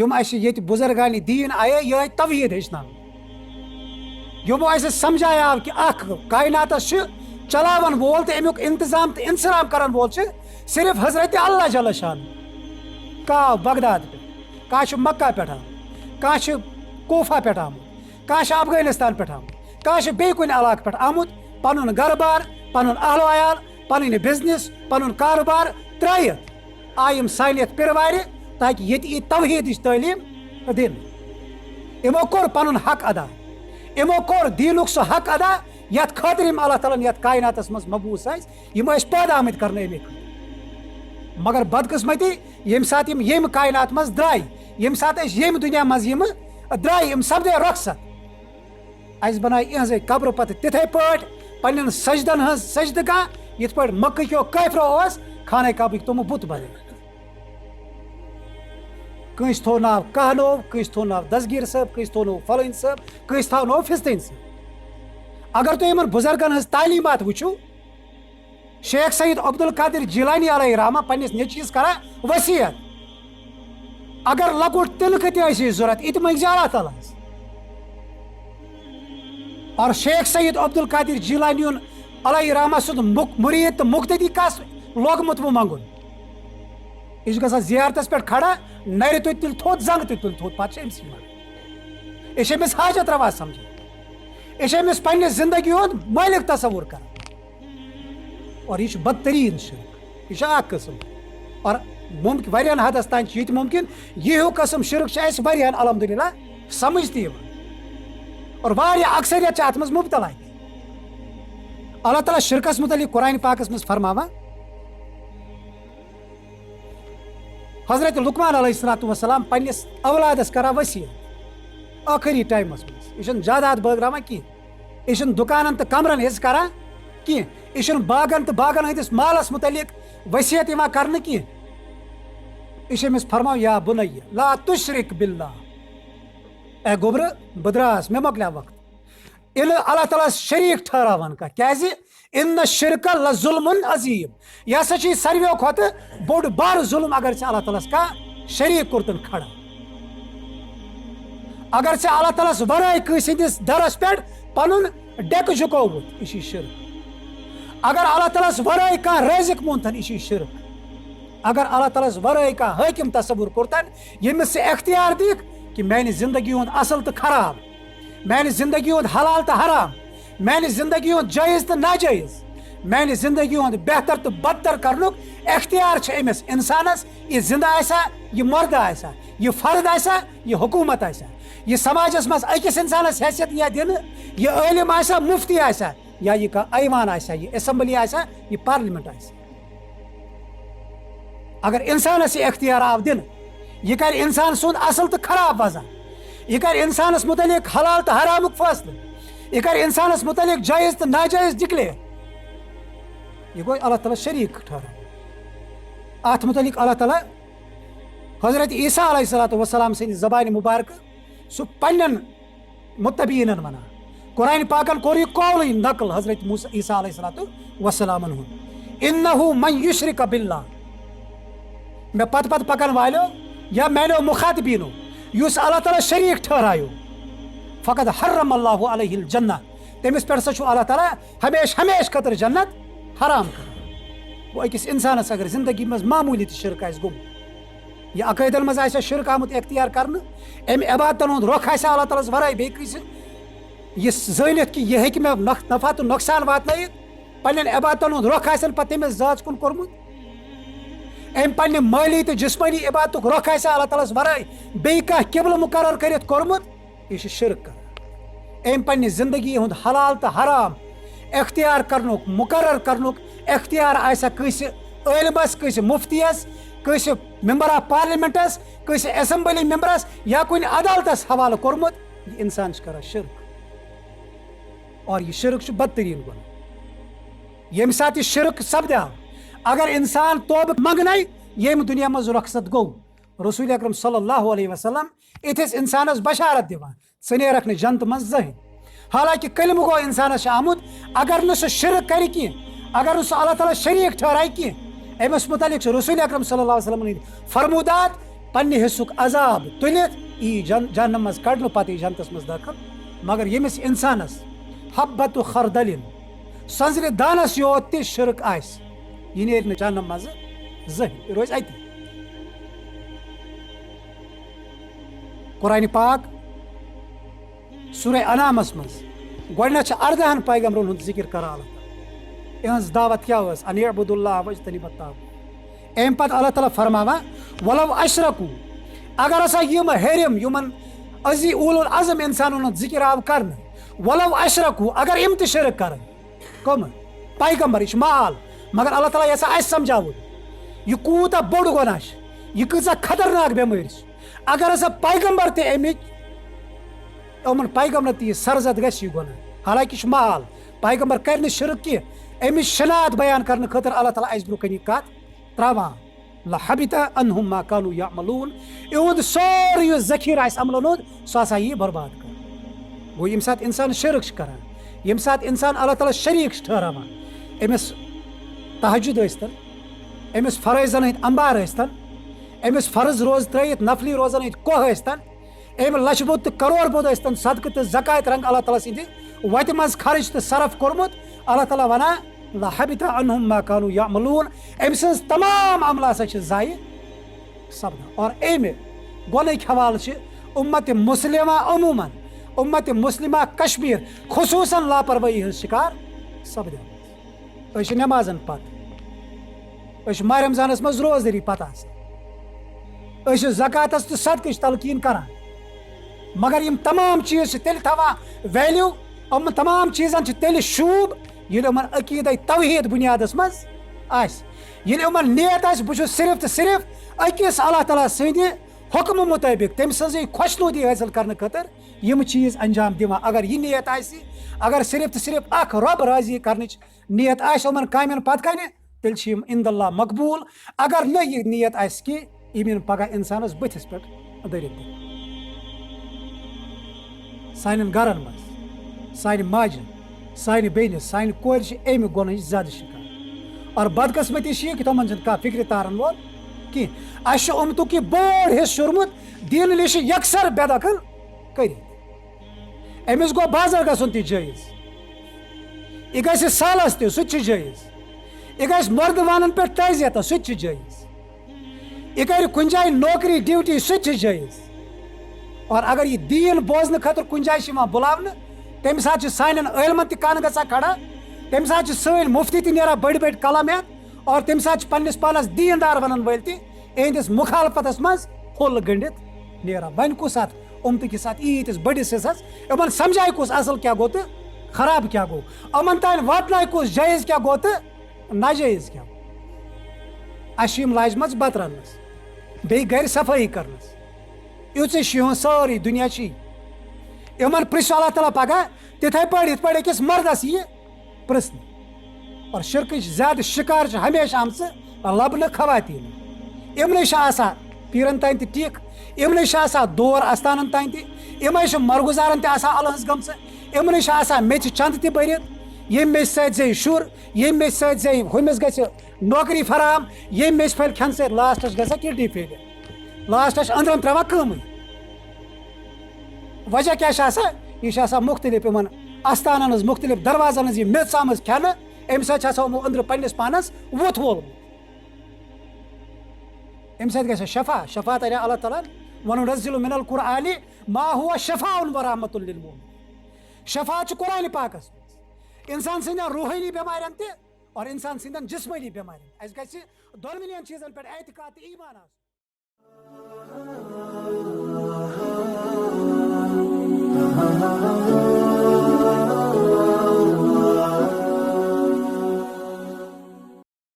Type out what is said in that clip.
M اس یت بزرگان دین آئے یہ توحید ہیچنا یمو اس سمجھایا کہ اخ کائنات چلاون وول تو امیک انتظام تو انصرام کرن وول صرف حضرت اللہ جل شان کا بغداد پہ کھانا مکہ پہ کھانا کوفہ پہ آمت کھانا افغانستان پہ آمت کھانا بیٚیہِ کُنہِ علاقہٕ پہ آمت پنن گھر بار پنن اہل عیال پنن بزنس پنن کاروبار ترٲیِتھ آیہِ یِم سانہِ یتھ پِروارِ تاکہ ییٚتہِ یی توحیدٕچ تعلیٖم دِنہٕ یِمو کوٚر پنن حق ادا یِمو کوٚر دیٖنُک سُہ حق ادا یتھ خٲطرٕ یِم اللہ تعالیٰ یتھ کائناتس منٛز مبعوث ٲسۍ یِم ٲسۍ پٲدٕ آمٕتۍ کرنہٕ اَمے خٲطرٕ مگر بدقسمتی ییٚمہِ ساتہٕ یِم ییٚمہِ کائنات منٛز درٛاے ییٚمہِ ساتہٕ أسۍ ییٚمہِ دُنیا منٛز یِم درٛاے یِم سپدے رۄخصت اَسہِ بنایہِ یِہٕنٛزے قبرٕ پتہٕ تِتھے پٲٹھۍ پننٮ۪ن سجدن ہٕنٛز سجدگاہ یِتھ پٲٹھۍ مکہٕ کیو کٲفرو اوس خانہ کعبٕکۍ تِمو بُت بنٲوِتھ کٲنٛسہِ تھوٚو ناو کہنو کٲنٛسہِ تھوٚو ناو دسگیٖر صٲب کٲنٛسہِ تھوٚو ناو فلٲنۍ صٲب کٲنٛسہِ تھاونو فِستٲنۍ صٲب اگر تُہۍ یِمن بُزرگن ہٕنٛز تعلیٖمات وٕچھِو شیخ سید عبدالقادر جیلانی علیہ رحمہ پننِس نیٚچوِس کران وصیت اگر لۄکُٹ تِلکہٕ تہِ آسی ضوٚرتھ یہِ تہِ منٛگزِ اللہ تعالیٰ ہس اور شیخ سید عبدالقادر جیلانی علیہ رحمہ سُنٛد مُریٖد تہٕ مُقتدی کس لوگمُت وۄنۍ منٛگُن یہِ چھُ گژھان زیارتس پٮ۪ٹھ کھڑا نرِ تُلہِ تیٚلہِ تھوٚد زنٛگہٕ تہِ تُلہِ تھوٚد پتہٕ چھِ أمسٕے منٛگان یہِ چھِ أمِس حاجت روا سمجھان یہِ چھِ أمِس پننہِ زندگی ہُنٛد مٲلِک تصور کران اور یہ بدترین شرک یہ اخ قسم اور ممکن واریاہن حدس تام یہ ممکن یہ قسم شرک اس واریاہن الحمدللہ سمجھ تہ اور واریاہ اکثریت چھ اتھ مز مبتلا اللہ تعالیٰ شرکس متعلق قرآن پاکس مز فرماوان حضرت لقمان علیہ السلام پنس اولادس کران وصیت آخری ٹائمس مز یہ جائیداد بٲگراوان کینٛہہ یہ دکانن تو کمرن حصہٕ کران کینٛہہ یہ باغن تو باغن ہندس مالس متعلق وصیت کرنے کینٛہہ یہ فرماو یا بنیہ لا تشرک باللہ اے گوبر بدراس مے مکلیو وقت ییٚلہِ اللہ تعالیٰ شریک ٹھہراوان کیازِ ان شرک لظلم عظیم یہ ہسا چھ ساروِیو کھۄتہٕ بوٚڑ بار ظلم اگر ژےٚ اللہ تعالیٰ کانٛہہ شریک کوٚرتن کھڑا اگر ژےٚ اللہ تعالیٰ ورٲے کٲنٛسہِ ہٕنٛدِس درس پٮ۪ٹھ پنُن ڈیٚکہٕ جُکووُت یہِ چھُ شرک اگر اللہ تعالیٰ ورٲے کانٛہہ رٲزق مونتن یہ شرک اگر اللہ تعالیٰ ورٲے کانٛہہ حٲکم تصور کوٚرتن ییٚمِس ژٕ اختیار دِکھ کہ میانہِ زندگی ہُنٛد اصل تو خراب میانہِ زندگی ہُنٛد حلال تو حرام میانہِ زندگی ہُنٛد جٲیز تو ناجٲیز میانہِ زندگی ہُنٛد بہتر تو بدتر کرنُک اختیار چھُ أمِس انسانس یہِ زندہ آسا یہِ مردٕ آسا یہِ فرد آسا یہِ حکومت آسا یہِ سماجس منٛز أکِس انسانس حیثیت یا دِنہٕ یہِ عٲلم آسا مفتی آسا یا یہ کانٛہہ ایوان آسا یہ اسمبلی آسا یہ پارلیمنٹ آسا اگر انسانس یہ اختیار آو دن یہ کر انسان سند اصل تو خراب وضع یہ کر انسانس متعلق حلال تو حرامک فیصلہ یہ کر انسانس متعلق جائز تو ناجائز ڈکلیئر یہ گوٚو اللہ تعالیٰ شریک ٹھہران ات متعلق اللہ تعالیٰ حضرت عیسیٰ علیہ السلام سٕنٛدِ زبانہِ مبارکہ سُہ پننٮ۪ن متبعینن ونان قرآن پاکن کوٚر یہِ قولٕے نقل حضرت عیسیٰ علیہ السلام ہُنٛد انہو من یشرک باللہ مے پت پکن والو یا میانو مخاطبینو یس اللہ تعالیٰ شریک ٹھہرایو فقط حرم اللہ علیہ الجنہ تمس پہ سا اللہ تعالیٰ ہمیشہ خطر جنت حرام کر گو أکِس انسانس اگر زندگی مز معمولی تہ شرک آسہِ گوٚمُت یا عقیدن مز آسہِ شرک آمُت اختیار کرنہٕ امہِ عبادتن ہُنٛد رۄخ آسہِ اللہ تعالیٰ ورٲے بیٚیہِ کٲنٛسہِ یہ زٲنِتھ کہ یہ ہیٚکہِ مےٚ نفع تہٕ نۄقصان واتنٲیِتھ پننٮ۪ن عبادتن ہُنٛد رۄخ آسن پتہٕ تٔمِس ذات کُن کوٚرمُت أمۍ پننہِ مٲلی تہٕ جسمٲنی عبادتُک رۄخ آسہِ اللہ تعالیٰ ورٲے بیٚیہِ کانٛہہ قبلہٕ مقرر کٔرِتھ کوٚرمُت یہِ چھُ شرک کران أمۍ پننہِ زندگی ہُنٛد حلال تہٕ حرام اختیار کرنُک مقرر کرنُک اختیار آسیا کٲنٛسہِ عٲلمس کٲنٛسہِ مفتیس کٲنٛسہِ ممبر آف پارلمنٹس کٲنٛسہِ اسمبلی ممبرس یا کُنہِ عدالتس حوالہٕ کوٚرمُت یہِ انسان چھُ کران شرک اور یہ شرک چھُ بدتریٖن گۄناہ ییٚمہِ ساتہٕ یہِ شرک سپدیو اگر انسان توبہ منگنے ییٚمہِ دُنیا منٛز رۄخصت گوٚو رسول اکرم صلی اللہ علیہ وسلم یِتھِس انسانس بشارت دِوان ژٕ نیرکھ نہٕ جنتہٕ منٛز زٕہٕنۍ حالانکہ کلمہٕ گوٚو انسانس چھُ آمُت اگر نہٕ سُہ شرک کرِ کینٛہہ اگر نہٕ سُہ اللہ تعالیٰ شریک ٹھہرایہِ کینٛہہ أمِس متعلق چھُ رسول اکرم صلی اللہ علیہ وسلم ہٕنٛدۍ فرمودات پنہ حصک عذاب تلت ای جہنم مز کڑن پتہ جنتس مز داخل مگر یمس انسانس حبت خردل سنزر دانس یوت تہ شرک آس یہ نیرِ نہ جہنم مز زہن یہ روز اتی. قرآن پاک سورہ انعامس مز گۄڈنیٚتھ چھ 14 پیغمبرن ہُنٛد ذکر کران اللہ تعالیٰ یہنز دعوت کیا ٲس ان اعبدوا اللہ واجتنبوا الطاغوت. امہ پتہٕ اللہ تعالیٰ فرماوان ولو اشرکو اگر ہسا یم ہیرم یمن عزی اول العظم انسانن ہُنٛد ذکر آو کرنہٕ ولو اشرکو اگر یم تہ شرک کرن کم پیغمبر یہ مال مگر اللہ تعالیٰ یژھان اسہِ سمجھاوُن یہ کوٗتاہ بوٚڑ گۄناہ چھُ یہ کۭژاہ خطرناک بٮ۪مٲرۍ چھِ اگر ہسا پیغمبر تہ یِمن پیغمبر تہ یہ سرزد گژھِ یہ گۄناہ حالانکہ یہ مال پیغمبر کر نہٕ شرک کینٛہہ امِچ شناعت بیان کرنہٕ خٲطرٕ اللہ تعالیٰ اسہِ برونٛہہ کَنہِ یہِ کتھ تراوان لحبط عنہم ما كانوا يعملون یہُنٛد سورُے یُس ذخیرٕ آسہِ عملن ہُنٛد سُہ ہسا یی برباد کر. گوٚو ییٚمہِ ساتہٕ انسان شرک چھُ کران ییٚمہِ ساتہٕ انسان اللہ تعالیٰ شریٖک چھُ ٹھہراوان أمِس تہجد ٲسۍتن أمِس فرٲیضن ہٕنٛدۍ انبار ٲسۍتن أمِس فرض روز ترٲیِتھ نفلی روزن ہٕنٛدۍ کوہ ٲسۍتن أمۍ لچھ بوٚد تہٕ کرور بوٚد ٲسۍتن صدقہٕ تہٕ زکات رنگ اللہ تعالیٰ سٕنٛدِ وتہِ منٛز خرچ تہٕ صرف کوٚرمُت اللہ تعالیٰ ونان لحبط عنہم ما كانوا يعملون أمۍ سٕنٛز تمام عملہٕ ہسا چھِ ضایع سپدان. اور امہِ گۄنہٕکۍ حوالہٕ چھِ اُمت مسلمہ عموٗماً اُمت مسلمہ کشمیر خصوٗصاً لاپروٲہی ہٕنٛز شکار سپدیمٕژ. أسۍ چھِ نٮ۪مازن پتہٕ أسۍ چھِ ماہ رمضانس منٛز روزدٔری پتہٕ آسان أسۍ چھِ زکاتس تہٕ صدقٕچ تلقیٖن کران مگر یم تمام چیٖز چھِ تیٚلہِ تھاوان ویلیوٗ یِمن تمام چیٖزن چھِ تیٚلہِ شوٗب ییٚلہِ یِمن عقیٖدے توحیٖد بُنیادس منٛز آسہِ ییٚلہِ یِمن نیت آسہِ بہٕ چھُس صرف تہٕ صرف أکِس اللہ تعالیٰ سٕنٛدِ حُکمہٕ مُطٲبق تٔمۍ سٕنٛزٕے خۄشنوٗدی حٲصِل کرنہٕ خٲطرٕ یم چیٖز انجام دِوان. اگر یہِ نیت آسہِ اگر صرف تہٕ صرف اکھ رۄب راضی کرنٕچ نیت آسہِ یِمن کامٮ۪ن پتہٕ کنہِ تیٚلہِ چھِ یم عند اللہ مقبوٗل. اگر نہٕ یہِ نیت آسہِ کینٛہہ یِم یِن پگاہ انسانس بٕتھِس پٮ۪ٹھ دٔرِتھ دِنہٕ. سانٮ۪ن گرن منٛز سانہِ ماجہِ سانہِ بیٚنہِ سانہِ کورِ چھِ امہِ گۄنہٕچ زیادٕ شکار. اور بدقسمتی چھِ یہِ کہِ تِمن چھُنہٕ کانٛہہ فکرِ تارن وول کینٛہہ. اسہِ چھُ اُمتُک یہِ بوٚڑ حصہٕ شوٗرمُت دیٖنہٕ نِش یکسر بے دخل کٔرِتھ. أمِس گوٚو بازر گژھُن تہِ جٲیِز یہِ گژھِ سالس تہِ سُہ تہِ چھُ جٲیِز یہِ گژھِ مردوانن پٮ۪ٹھ تعزیتس سُہ تہِ چھُ جٲیِز یہِ کرِ کُنہِ جایہِ نوکری ڈیوٹی سُہ تہِ چھُ جٲیِز. اور اگر یہِ دیٖن بوزنہٕ خٲطرٕ کُنہِ جایہِ چھِ یِوان بُلاونہٕ تمہِ ساتہٕ چھِ سانٮ۪ن عٲلمن تہِ کن گژھان کھڑا تمہِ ساتہٕ چھِ سٲنۍ مُفتی تہِ نیران بٔڑۍ بٔڑۍ کلام ہٮ۪تھ اور تمہِ ساتہٕ چھِ پننس پانس دیٖندار ونن وٲلۍ تہِ اہندِس مُخالفتس منٛز پھُل گٔنڈِتھ نیران. وۄنۍ کُس اتھ اُمتٕکِس اتھ ییٖتِس بٔڑِس حصس یِمن سمجھایہِ کُس اصل کیٛاہ گوٚو تہٕ خراب کیٛاہ گوٚو یِمن تانۍ واتنایہِ کُس جٲیز کیٛاہ گوٚو تہٕ ناجٲیز کیٛاہ گوٚو. اسہِ چھِ یِم لاجمژٕ بتہٕ رننس بیٚیہِ گرِ صفٲیی کرنس یِژٕے چھِ یِہُنٛد سٲرٕے دُنیا چھِ یِمن پرٛژھِ اللہ تعالیٰ پگاہ تِتھے پٲٹھۍ یِتھ پٲٹھۍ أکِس مردس یِیہِ پرٛژھنہٕ. اور شرکٕچ زیادٕ شکار چھِ ہمیشہ آمژٕ لبنہٕ خواتین. یِمنٕے چھِ آسان پیٖرن تانۍ تہِ ٹیٖک یِمنٕے چھِ آسان دور استانن تانۍ تہِ یِمے چھِ مرگُزارن تہِ آسان الہٕنٛز گٔمژٕ یِمنٕے چھِ آسان میٚژِ چندٕ تہِ بٔرِتھ ییٚمہِ میٚژِ سۭتۍ زیٚیہِ شُر ییٚمہِ میٚژِ سۭتۍ زیٚیہِ ہُمِس گژھِ نوکری فراہم ییٚمہِ میٚژِ پھٔلۍ کھٮ۪نہٕ سۭتۍ لاسٹس گژھان کِڈنی فیلیر لاسٹس چھِ أنٛدرم ترٛاوان کٲمٕے. وجہ کیٛاہ چھِ آسان یہِ چھِ آسان مختلف یِمن استانن ہٕنٛز مختلف دروازن ہٕنٛز یہِ میٚژ آمٕژ کھٮ۪نہٕ امہِ سۭتۍ چھِ آسان یِمو أنٛدرٕ پننس پانس وُتھ وولمُت. امہِ سۭتۍ گژھِ شفا شفا ترِ اللہ تعالیٰ وَنُنَزِّلُ مِنَ القرآنِ ما هُوَ شِفاءٌ وَرَحْمَةٌ لِلْمُؤْمِنِينَ. شفا چھُ قرآنِ پاکس منٛز انسان سٕنٛدٮ۪ن روحٲنی بٮ۪مارٮ۪ن تہِ اور انسان سٕنٛدٮ۪ن جسمٲنی بٮ۪مارٮ۪ن. اَسہِ گژھِ دۄنوٕنی چیٖزن پٮ۪ٹھ اعتقاد تہٕ ایٖمان آسُن.